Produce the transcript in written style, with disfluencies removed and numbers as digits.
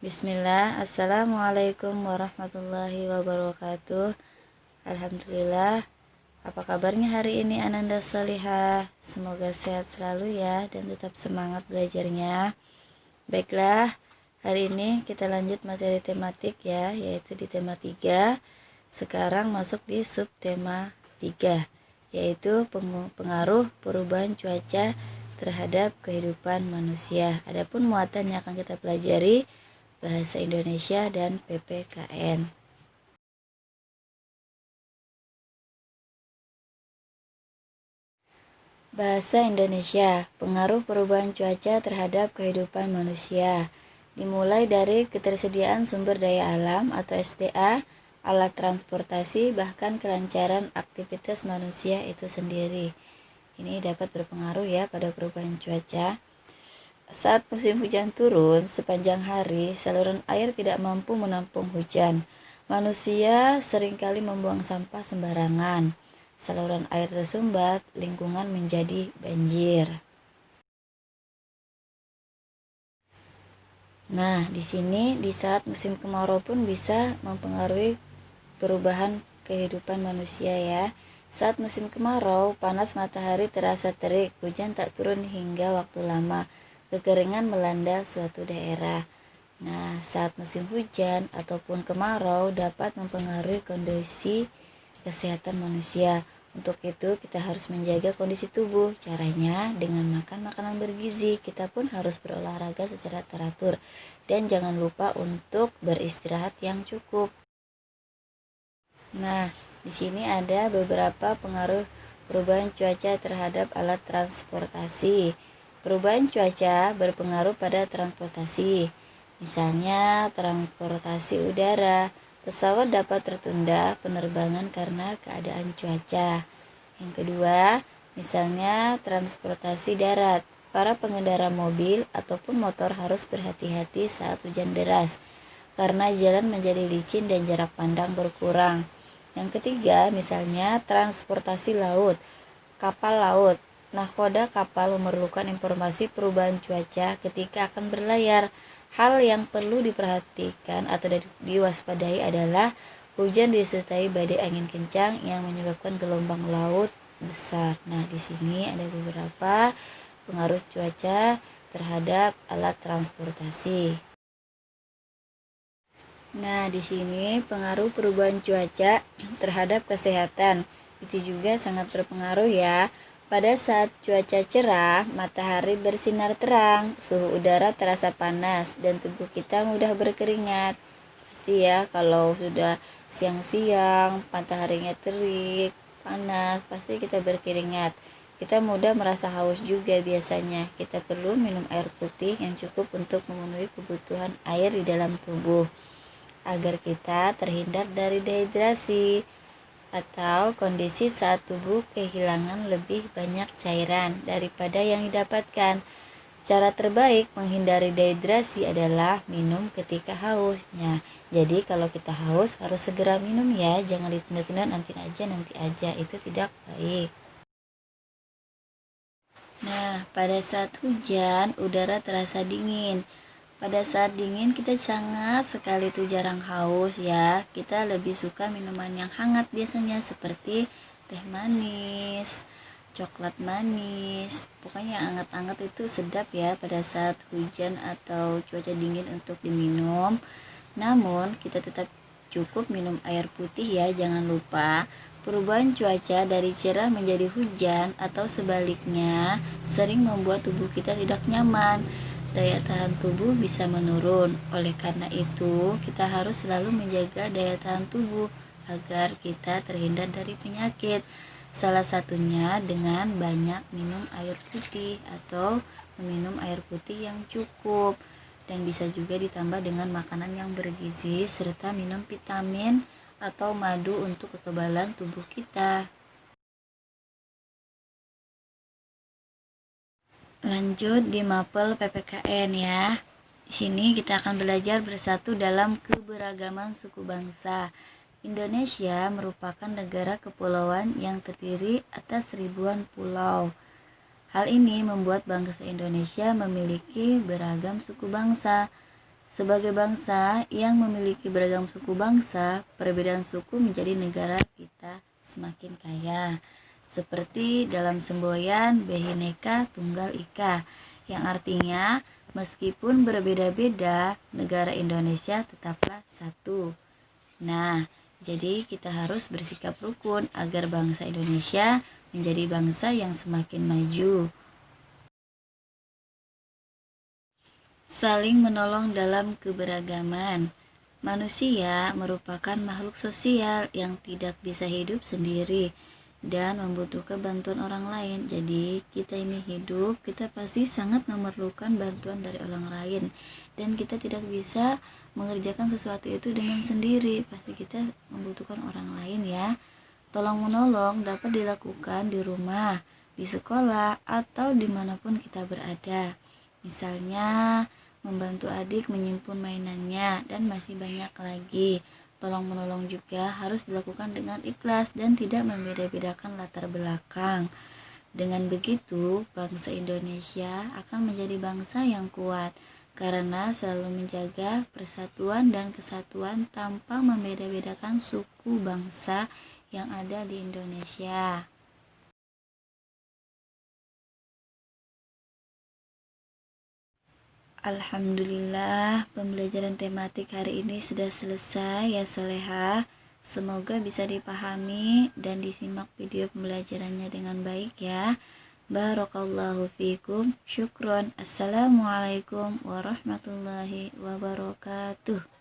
Bismillah, Assalamualaikum warahmatullahi wabarakatuh. Alhamdulillah. Apa kabarnya hari ini Ananda Solihah? Semoga sehat selalu ya dan tetap semangat belajarnya. Baiklah, hari ini kita lanjut materi tematik ya, yaitu di tema 3. Sekarang masuk di subtema 3, yaitu pengaruh perubahan cuaca terhadap kehidupan manusia. Adapun muatan yang akan kita pelajari Bahasa Indonesia dan PPKN. Bahasa Indonesia, pengaruh perubahan cuaca terhadap kehidupan manusia. Dimulai dari ketersediaan sumber daya alam atau SDA, alat transportasi, bahkan kelancaran aktivitas manusia itu sendiri. Ini dapat berpengaruh ya pada perubahan cuaca. Saat musim hujan turun, sepanjang hari saluran air tidak mampu menampung hujan. Manusia seringkali membuang sampah sembarangan. Saluran air tersumbat, lingkungan menjadi banjir. Nah, di sini di saat musim kemarau pun bisa mempengaruhi perubahan kehidupan manusia ya. Saat musim kemarau, panas matahari terasa terik, hujan tak turun hingga waktu lama. Kekeringan melanda suatu daerah. Nah, saat musim hujan ataupun kemarau dapat mempengaruhi kondisi kesehatan manusia. Untuk itu, kita harus menjaga kondisi tubuh. Caranya dengan makan makanan bergizi. Kita pun harus berolahraga secara teratur dan jangan lupa untuk beristirahat yang cukup. Nah, di sini ada beberapa pengaruh perubahan cuaca terhadap alat transportasi. Perubahan cuaca berpengaruh pada transportasi. Misalnya, transportasi udara. Pesawat dapat tertunda penerbangan karena keadaan cuaca. Yang kedua, misalnya transportasi darat. Para pengendara mobil ataupun motor harus berhati-hati saat hujan deras karena jalan menjadi licin dan jarak pandang berkurang. Yang ketiga, misalnya transportasi laut, kapal laut. Nahkoda kapal memerlukan informasi perubahan cuaca ketika akan berlayar. Hal yang perlu diperhatikan atau diwaspadai adalah hujan disertai badai angin kencang yang menyebabkan gelombang laut besar. Nah, di sini ada beberapa pengaruh cuaca terhadap alat transportasi. Nah, di sini pengaruh perubahan cuaca terhadap kesehatan itu juga sangat berpengaruh ya. Pada saat cuaca cerah, matahari bersinar terang, suhu udara terasa panas dan tubuh kita mudah berkeringat. Pasti ya, kalau sudah siang-siang, mataharinya terik, panas, pasti kita berkeringat. Kita mudah merasa haus juga biasanya. Kita perlu minum air putih yang cukup untuk memenuhi kebutuhan air di dalam tubuh agar kita terhindar dari dehidrasi atau kondisi saat tubuh kehilangan lebih banyak cairan daripada yang didapatkan. Cara terbaik menghindari dehidrasi adalah minum ketika haus. Nah, jadi kalau kita haus harus segera minum ya, jangan ditunda-tunda nanti aja, itu tidak baik. Nah, pada saat hujan udara terasa dingin. Pada saat dingin kita sangat sekali tuh jarang haus ya. Kita lebih suka minuman yang hangat biasanya seperti teh manis, coklat manis. Pokoknya hangat-hangat itu sedap ya pada saat hujan atau cuaca dingin untuk diminum. Namun kita tetap cukup minum air putih ya, jangan lupa. Perubahan cuaca dari cerah menjadi hujan atau sebaliknya sering membuat tubuh kita tidak nyaman. Daya tahan tubuh bisa menurun. Oleh karena itu, kita harus selalu menjaga daya tahan tubuh agar kita terhindar dari penyakit. Salah satunya dengan banyak minum air putih atau meminum air putih yang cukup. Dan bisa juga ditambah dengan makanan yang bergizi serta minum vitamin atau madu untuk kekebalan tubuh kita. Lanjut di mapel PPKN ya. Di sini kita akan belajar bersatu dalam keberagaman suku bangsa. Indonesia merupakan negara kepulauan yang terdiri atas ribuan pulau. Hal ini membuat bangsa Indonesia memiliki beragam suku bangsa. Sebagai bangsa yang memiliki beragam suku bangsa, perbedaan suku menjadi negara kita semakin kaya. Seperti dalam semboyan Bhinneka Tunggal Ika, yang artinya meskipun berbeda-beda, negara Indonesia tetaplah satu. Nah, jadi kita harus bersikap rukun agar bangsa Indonesia menjadi bangsa yang semakin maju. Saling menolong dalam keberagaman. Manusia merupakan makhluk sosial yang tidak bisa hidup sendiri dan membutuhkan bantuan orang lain. Jadi kita ini hidup, kita pasti sangat memerlukan bantuan dari orang lain, dan kita tidak bisa mengerjakan sesuatu itu dengan sendiri, pasti kita membutuhkan orang lain ya. Tolong menolong dapat dilakukan di rumah, di sekolah, atau dimanapun kita berada. Misalnya membantu adik menyimpan mainannya, dan masih banyak lagi. Tolong menolong juga harus dilakukan dengan ikhlas dan tidak membeda-bedakan latar belakang. Dengan begitu, bangsa Indonesia akan menjadi bangsa yang kuat karena selalu menjaga persatuan dan kesatuan tanpa membeda-bedakan suku bangsa yang ada di Indonesia. Alhamdulillah, pembelajaran tematik hari ini sudah selesai ya Soleha. Semoga bisa dipahami dan disimak video pembelajarannya dengan baik ya. Barakallahu fikum. Syukron. Assalamualaikum warahmatullahi wabarakatuh.